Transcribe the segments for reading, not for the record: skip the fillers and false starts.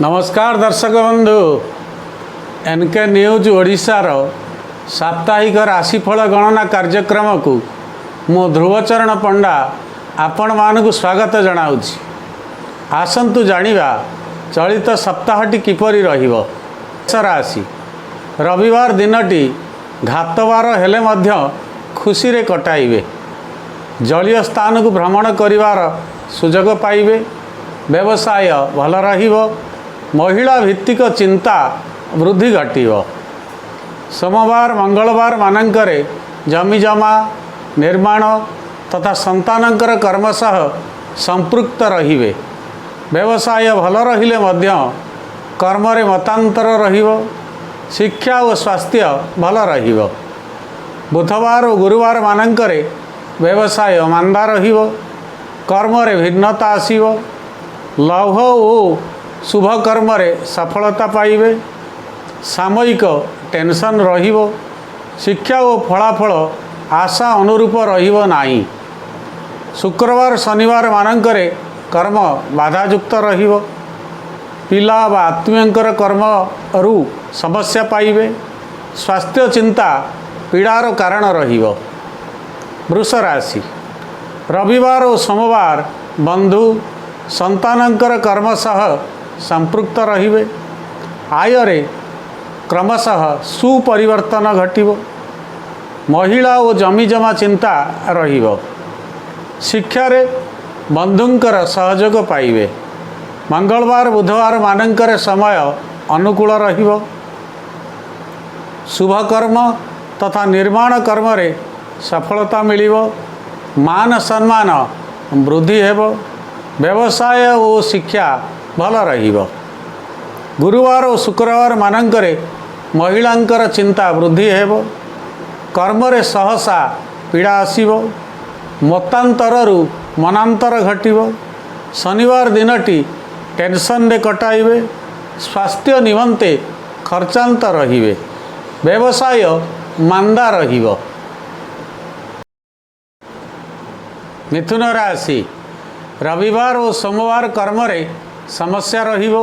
नमस्कार दर्शक बंधु एनके न्यूज ओडिशार साप्ताहिक राशिफल गणना कार्यक्रम को मु ध्रुवचरण पंडा आपण मानक स्वागत जनाऊँगी। आसंतु जानिबा चलित सप्ताहटी किपरि रहिबो। राशि रविवार दिनटी घातवार हेले मध्य खुशी रे कटाइबे। जलीय स्थान को भ्रमण करिवार सुजोग पाइबे। व्यवसाय भल रहिबो। महिला भित्तिक चिंता वृद्धि घटिबो। सोमवार मंगलवार मानंकरे जमीजमा निर्माण तथा संतानंकर कर्म सह संपृक्त रहिबे। व्यवसाय भल रहिले मध्य कर्म रे मतांतर रहिबो। शिक्षा और स्वास्थ्य भल रहिबो। बुधवार और गुरुवार मानंकरे व्यवसाय मांदा रहिबो। कर्म रे भिन्नता आसीबो। लौह और शुभ कर्म रे सफलता पाइबे। सामयिक टेंशन रहिबो। शिक्षा और फलाफल आशा अनुरूप रहिबो नाही। शुक्रवार शनिवार मानंकरे कर्म बाधायुक्त रहिबो। पिला व आत्मीयंकर कर्म रु समस्या पाइबे। स्वास्थ्य चिंता पीड़ार कारण रहिबो। वृष राशि रविवार और सोमवार बंधु संतानंकर कर्म सह संपृक्त रहिबे। आय रे क्रमशः सुपरिवर्तन घटिबो। महिला और जमीजमा चिंता रहिबो। शिक्षा रे बंधुंकर सहयोग पाइबे। मंगलवार बुधवार मानंकर समय अनुकूल रहिबो। शुभ कर्म तथा निर्माण कर्म रे सफलता मिलिबो। मान सम्मान वृद्धि हेबो। व्यवसाय और शिक्षा भल रहिबो। गुरुवार और शुक्रवार मानंकरे महिलांकर चिंता वृद्धि हेबो। कर्म रे सहसा पीड़ा आसीबो। मतांतररु मनांतर घटिबो। शनिवार दिनटी टेंशन रे कटाइबे। स्वास्थ्य निमंते खर्चांत रहिबे। व्यवसाय मांदा रहिबो। मिथुन राशि रविवार और सोमवार कर्म रे समस्या रहिबो।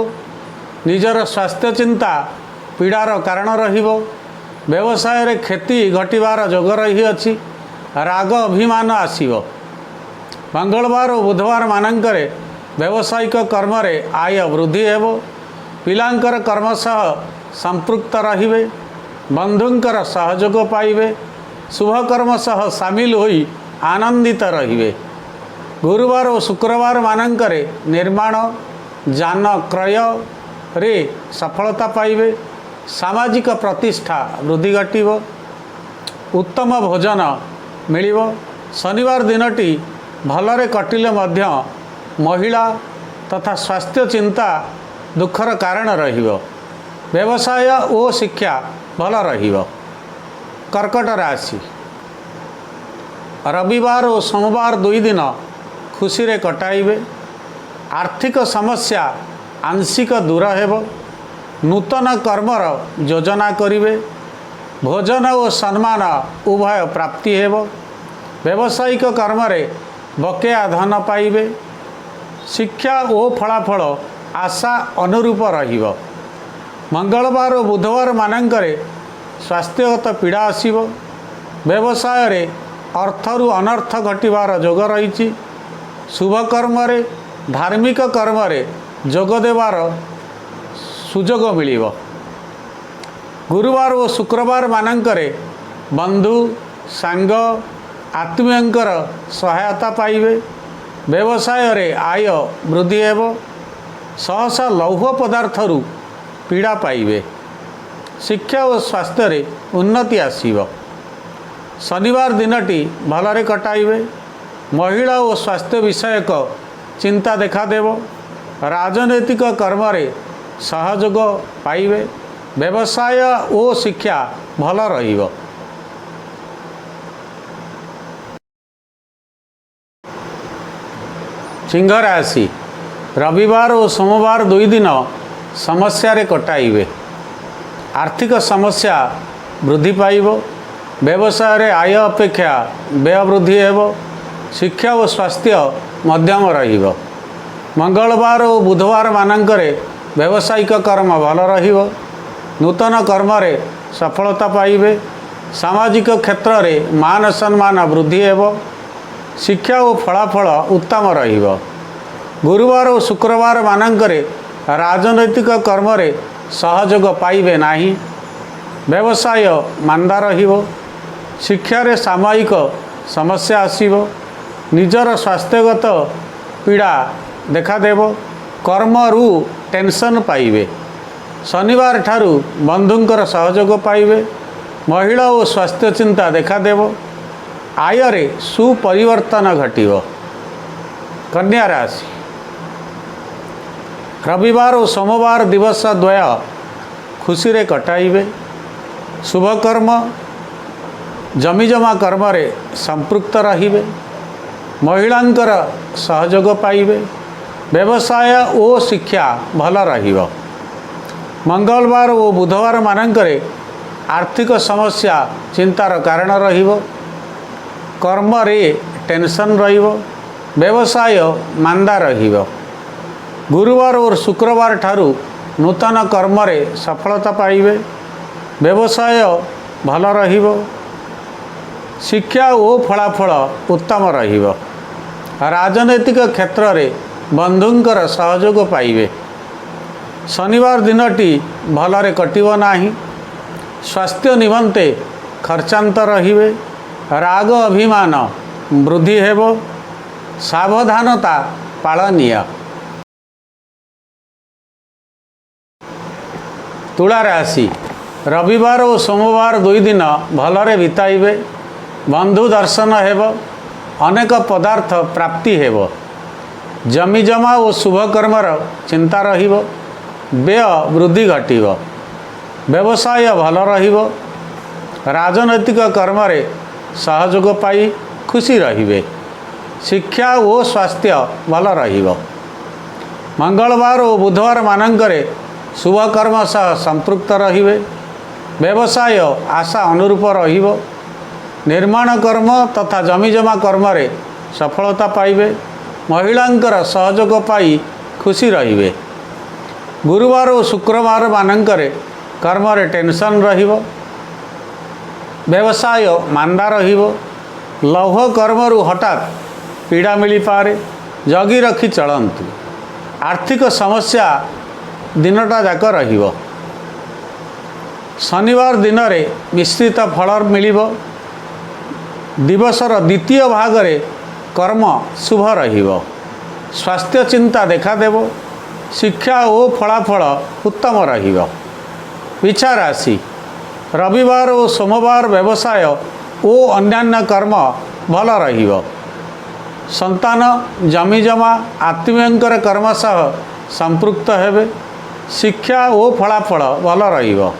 निजर स्वास्थ्य चिंता पीड़ार कारण रहिबो। व्यवसाय रे क्षति घटिबार जोग रही अछि। राग अभिमान आसीबो। मंगलवार और बुधवार मानंकरे व्यावसायिक कर्म रे आय वृद्धि हेबो। पिलांकर कर्म सह संपृक्त रहिबे। बंधुंकर सहयोग पाइबे। शुभ कर्म सह शामिल होई आनंदित रहिबे। गुरुवार और शुक्रवार मानंकरे निर्माण जान क्रय रे सफलता पाइबे। सामाजिक प्रतिष्ठा वृद्धि घटिबो। उत्तम भोजन मिलिबो। शनिवार दिनटी भलरे कटिले मध्य महिला तथा स्वास्थ्य चिंता दुखर कारण रहिबो। व्यवसाय और शिक्षा भल रहिबो। कर्कट राशि रविवार और सोमवार दुई दिन खुशी रे कटाइबे। आर्थिक समस्या आंशिक दूर हेबो। नूतन कर्मर योजना करिवे। भोजन और सम्मान उभय प्राप्ति हेबो। व्यावसायिक कर्म रे बकेया धन पाइबे। शिक्षा और फलाफल आशा अनुरूप रहिबो। मंगलवार और बुधवार मानंकरे स्वास्थ्यगत पीड़ा आसीबो। व्यवसाय रे अर्थरु अनर्थ घटिबार जोग रही। शुभ कर्म रे धार्मिक कर्म रे जोग देवार सुजोग मिलिबो। गुरुवार और शुक्रवार मानंकरे बंधु सांग आत्मीयंकर सहायता पाइबे। व्यवसाय रे आय वृद्धि हेबो। सहसा लौह पदार्थरु पीड़ा पाइबे। शिक्षा और स्वास्थ्य रे उन्नति आसीबो। शनिवार दिनटी भलरे कटाइबे। महिला और स्वास्थ्य विषयक चिंता देखा देबो। राजनैतिक कर्म रे सहयोग पाइबे। व्यवसाय और शिक्षा भल रहिबो। सिंह राशि रविवार और सोमवार दुई दिन समस्या रे कटाइबे। आर्थिक समस्या वृद्धि पाइबो। व्यवसाय रे आय अपेक्षा व्यय वृद्धि हेबो। शिक्षा और स्वास्थ्य मध्यम रहिबो। मंगलवार और बुधवार मानंकरे व्यावसायिक कर्म भल रहिबो। नूतन कर्म रे सफलता पाइबे। सामाजिक क्षेत्र में मान सम्मान वृद्धि हेबो। शिक्षा और फलाफल उत्तम रहिबो। गुरुवार और शुक्रवार मानकरे राजनैतिक कर्म रे सहयोग पाइबे नाही। व्यवसाय मांदा रहिबो। शिक्षा रे सामयिक समस्या आसीबो। निजर स्वास्थ्यगत पीड़ा देखा देबो। कर्म रु टेंशन पाइबे। शनिवार ठारू बंधुंकर सहयोग पाइबे। महिला और स्वास्थ्य चिंता देखा देबो। आय रे सुपरिवर्तन घटिबो। कन्या राशि रविवार और सोमवार दिवस द्वय खुशी रे कटाइबे। शुभ कर्म जमीजमा कर्म रे संपृक्त रहिबे। महिलांकर सहयोग पाइबे। व्यवसाय और शिक्षा भल रहिबो। मंगलवार और बुधवार मानकरे आर्थिक समस्या चिंतार कारण रहिबो। कर्म रे टेंशन रहिबो। व्यवसाय मांदा रहिबो। गुरुवार और शुक्रवार ठारू नूतन कर्म रे सफलता पाइबे। व्यवसाय भल रहिबो। शिक्षा और फलाफल उत्तम रहिबो। राजनैतिक क्षेत्र रे बंधुंकर सहयोग पाइबे। शनिवार दिनटी भलरे कटिबो नाही। स्वास्थ्य निमंते खर्चांत रहिबे। राग अभिमान वृद्धि हेबो। सावधानता पालनीय। तुला राशि रविवार और सोमवार दुई दिन भलरे बिताइबे। बंधु दर्शन हेबो। अनेक पदार्थ प्राप्ति हेबो। जमीजमा और शुभ कर्मर चिंता रहिबो। व्यय वृद्धि घटिबो। व्यवसाय भल रहिबो। राजनैतिक कर्म रे सहयोग पाई खुशी रहिबे। शिक्षा और स्वास्थ्य भल रहिबो। मंगलवार और बुधवार मानकरे शुभ कर्म सह संपृक्त रहिबे। व्यवसाय आशा अनुरूप रहिबो। निर्माण कर्म तथा जमीजमा कर्म रे सफलता पाइबे। महिलांकर सहयोग पाई खुशी रहिबे। गुरुवार और शुक्रवार मानकरे कर्म रे टेंशन रहिबो। व्यवसाय मांदा रहिबो। लौह कर्म रु हठात पीड़ा मिली पारे। जगी रखी चलंतु। आर्थिक समस्या दिनटा जाक रहिबो। शनिवार दिन रे मिश्रित फल मिलिबो। दिवसर द्वितीय भाग रे कर्म शुभ रहिबो। स्वास्थ्य चिंता देखा देबो। शिक्षा और फलाफल उत्तम रहिबो। विछा राशि रविवार और सोमवार व्यवसाय और अन्यान्य कर्म भल रहिबो। संतान जमीजमा आत्मीयंकर कर्म सह संपृक्त हेबे। शिक्षा और फलाफल भल रहिबो।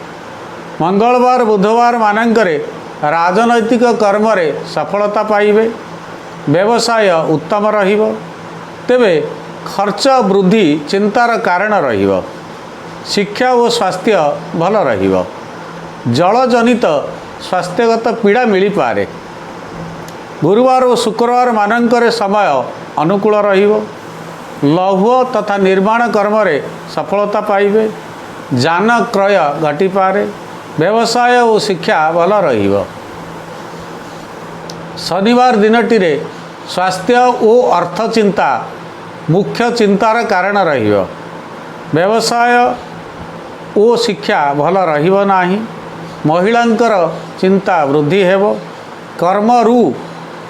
मंगलवार बुधवार मानकरे राजनैतिक कर्म रे सफलता पाइबे। व्यवसाय उत्तम रहिबो। तेबे खर्च वृद्धि चिंतार कारण रहिबो। शिक्षा और स्वास्थ्य भल रहिबो। जलजनित स्वास्थ्यगत पीड़ा मिली पारे। गुरुवार और शुक्रवार मानकरे समय अनुकूल रहिबो। लौह तथा निर्माण कर्म रे सफलता पाइबे। जान क्रय घटी पारे। व्यवसाय और शिक्षा भल रहिबो। शनिवार दिनटी रे स्वास्थ्य और अर्थ चिंता मुख्य चिंतार कारण रहिबो। व्यवसाय और शिक्षा भल रहिबो नाही। महिलांकर चिंता वृद्धि हेबो। कर्म रु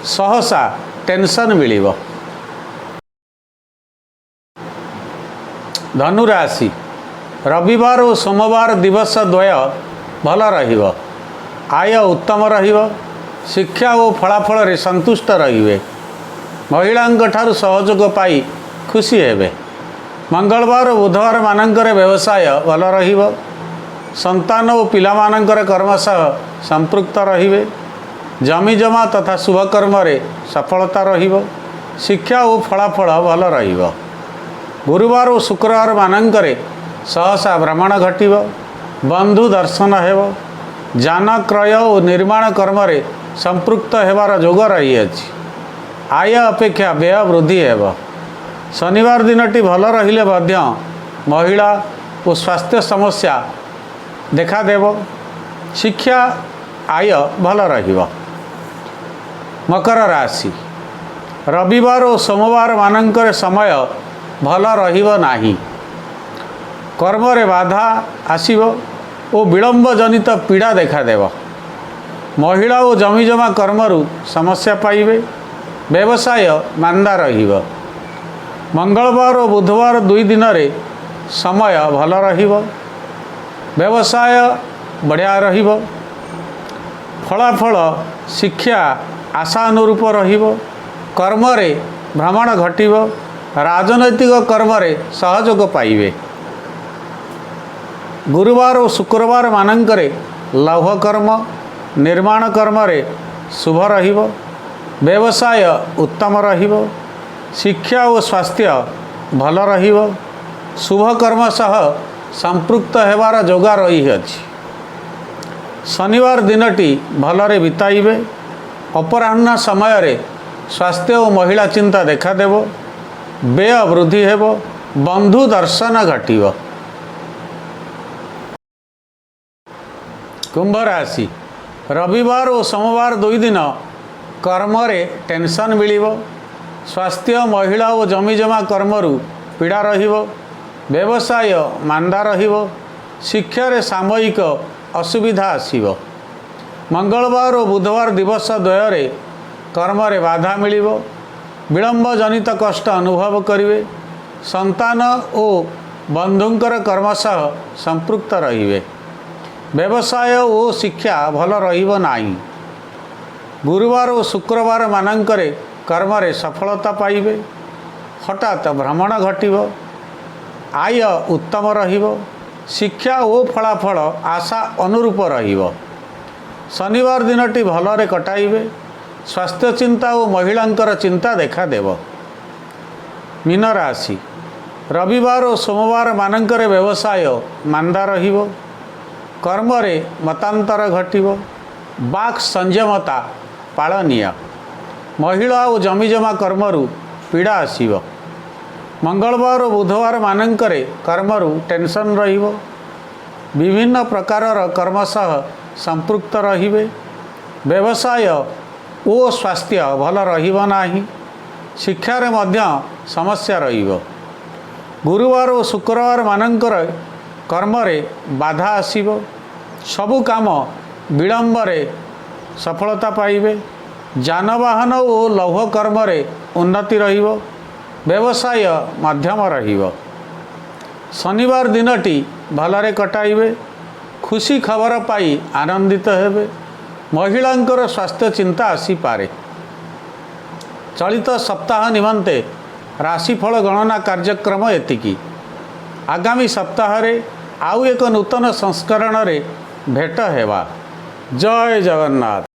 सहसा टेंशन मिलिबो। धनु राशि रविवार और सोमवार दिवस द्वय भल रहिबो। आय उत्तम रहिबो। शिक्षा और फलाफल रे संतुष्ट रहिबे। महिलांक ठारू सहयोग पाई खुशी हेबे। मंगलवार और बुधवार मानकर व्यवसाय भल रहिबो। संतान और पिलामानंकर कर्म सह संपृक्त रहिबे। जमीजमा तथा शुभ कर्म रे सफलता रहिबो। शिक्षा और फलाफल भल रहिबो। गुरुवार और शुक्रवार मानकरे सहसा भ्रमण घटिबो। बंधु दर्शन हेबो। जान क्रय और निर्माण कर्म रे संपृक्त हेबार जोग रही अछि। आय अपेक्षा व्यय वृद्धि हेबो। शनिवार दिनटी भल रहिले मध्य महिला ଓ ସ୍ୱାସ୍ଥ୍ୟ ସମସ୍ୟା ଦେଖାଦେବ। ଶିକ୍ଷା ଆୟ ଭଲ ରହିବ। ମକର ରାଶି, ରବିବାର ଓ ସୋମବାର ମାନଙ୍କରେ ସମୟ ଭଲ ରହିବ ନାହିଁ। କର୍ମରେ ବାଧା ଆସିବ ଓ ବିଳମ୍ବ ଜନିତ ପୀଡ଼ା ଦେଖାଦେବ। ମହିଳା ଓ ଜମିଜମା କର୍ମରୁ ସମସ୍ୟା ପାଇବେ। ବ୍ୟବସାୟ ମାନ୍ଦା ରହିବ। ମଙ୍ଗଳବାର ଓ ବୁଧବାର ଦୁଇ ଦିନରେ ସମୟ ଭଲ ରହିବ। ବ୍ୟବସାୟ ବଢ଼ିଆ ରହିବ। ଫଳାଫଳ ଶିକ୍ଷା ଆଶାନୁରୂପ ରହିବ। କର୍ମରେ ଭ୍ରମଣ ଘଟିବ। ରାଜନୈତିକ କର୍ମରେ ସହଯୋଗ ପାଇବେ। ଗୁରୁବାର ଓ ଶୁକ୍ରବାର ମାନଙ୍କରେ ଲୌହ କର୍ମ ନିର୍ମାଣ କର୍ମରେ ଶୁଭ ରହିବ। ବ୍ୟବସାୟ ଉତ୍ତମ ରହିବ। ଶିକ୍ଷା ଓ ସ୍ୱାସ୍ଥ୍ୟ ଭଲ ରହିବ। ଶୁଭ କର୍ମ ସହ ସମ୍ପୃକ୍ତ ହେବାର ଯୋଗ ରହିଅଛି। ଶନିବାର ଦିନଟି ଭଲରେ ବିତାଇବେ। ଅପରାହ୍ନ ସମୟରେ ସ୍ୱାସ୍ଥ୍ୟ ଓ ମହିଳା ଚିନ୍ତା ଦେଖାଦେବ। ବ୍ୟୟ ବୃଦ୍ଧି ହେବ। ବନ୍ଧୁ ଦର୍ଶନ ଘଟିବ। କୁମ୍ଭ ରାଶି, ରବିବାର ଓ ସୋମବାର ଦୁଇ ଦିନ କର୍ମରେ ଟେନସନ୍ ମିଳିବ। ସ୍ୱାସ୍ଥ୍ୟ ମହିଳା ଓ ଜମିଜମା କର୍ମରୁ ପୀଡ଼ା ରହିବ। ବ୍ୟବସାୟ ମାନ୍ଦା ରହିବ। ଶିକ୍ଷାରେ ସାମୟିକ ଅସୁବିଧା ଆସିବ। ମଙ୍ଗଳବାର ଓ ବୁଧବାର ଦିବସ ଦ୍ୱୟରେ କର୍ମରେ ବାଧା ମିଳିବ। ବିଳମ୍ବ ଜନିତ କଷ୍ଟ ଅନୁଭବ କରିବେ। ସନ୍ତାନ ଓ ବନ୍ଧୁଙ୍କର କର୍ମ ସହ ସମ୍ପୃକ୍ତ ରହିବେ। ବ୍ୟବସାୟ ଓ ଶିକ୍ଷା ଭଲ ରହିବ ନାହିଁ। ଗୁରୁବାର ଓ ଶୁକ୍ରବାର ମାନଙ୍କରେ କର୍ମରେ ସଫଳତା ପାଇବେ। ହଠାତ୍ ଭ୍ରମଣ ଘଟିବ। ଆୟ ଉତ୍ତମ ରହିବ। ଶିକ୍ଷା ଓ ଫଳାଫଳ ଆଶା ଅନୁରୂପ ରହିବ। ଶନିବାର ଦିନଟି ଭଲରେ କଟାଇବେ। ସ୍ୱାସ୍ଥ୍ୟ ଚିନ୍ତା ଓ ମହିଳାଙ୍କର ଚିନ୍ତା ଦେଖାଦେବ। ମୀନ ରାଶି, ରବିବାର ଓ ସୋମବାର ମାନଙ୍କରେ ବ୍ୟବସାୟ ମାନ୍ଦା ରହିବ। କର୍ମରେ ମତାନ୍ତର ଘଟିବ। ବାକ୍ ସଂଯମତା ପାଳନୀୟ। ମହିଳା ଓ ଜମିଜମା କର୍ମରୁ ପୀଡ଼ା ଆସିବ। ମଙ୍ଗଳବାର ଓ ବୁଧବାର ମାନଙ୍କରେ କର୍ମରୁ ଟେନସନ୍ ରହିବ। ବିଭିନ୍ନ ପ୍ରକାରର କର୍ମ ସହ ସମ୍ପୃକ୍ତ ରହିବେ। ବ୍ୟବସାୟ ଓ ସ୍ୱାସ୍ଥ୍ୟ ଭଲ ରହିବ ନାହିଁ। ଶିକ୍ଷାରେ ମଧ୍ୟ ସମସ୍ୟା ରହିବ। ଗୁରୁବାର ଓ ଶୁକ୍ରବାର ମାନଙ୍କର କର୍ମରେ ବାଧା ଆସିବ। ସବୁ କାମ ବିଳମ୍ବରେ ସଫଳତା ପାଇବେ। ଯାନବାହନ ଓ ଲୌହ କର୍ମରେ ଉନ୍ନତି ରହିବ। ବ୍ୟବସାୟ ମଧ୍ୟମ ରହିବ। ଶନିବାର ଦିନଟି ଭଲରେ କଟାଇବେ। ଖୁସି ଖବର ପାଇ ଆନନ୍ଦିତ ହେବେ। ମହିଳାଙ୍କର ସ୍ୱାସ୍ଥ୍ୟ ଚିନ୍ତା ଆସିପାରେ। ଚଳିତ ସପ୍ତାହ ନିମନ୍ତେ ରାଶିଫଳ ଗଣନା କାର୍ଯ୍ୟକ୍ରମ ଏତିକି। ଆଗାମୀ ସପ୍ତାହରେ ଆଉ ଏକ ନୂତନ ସଂସ୍କରଣରେ ଭେଟ ହେବା। ଜୟ ଜଗନ୍ନାଥ।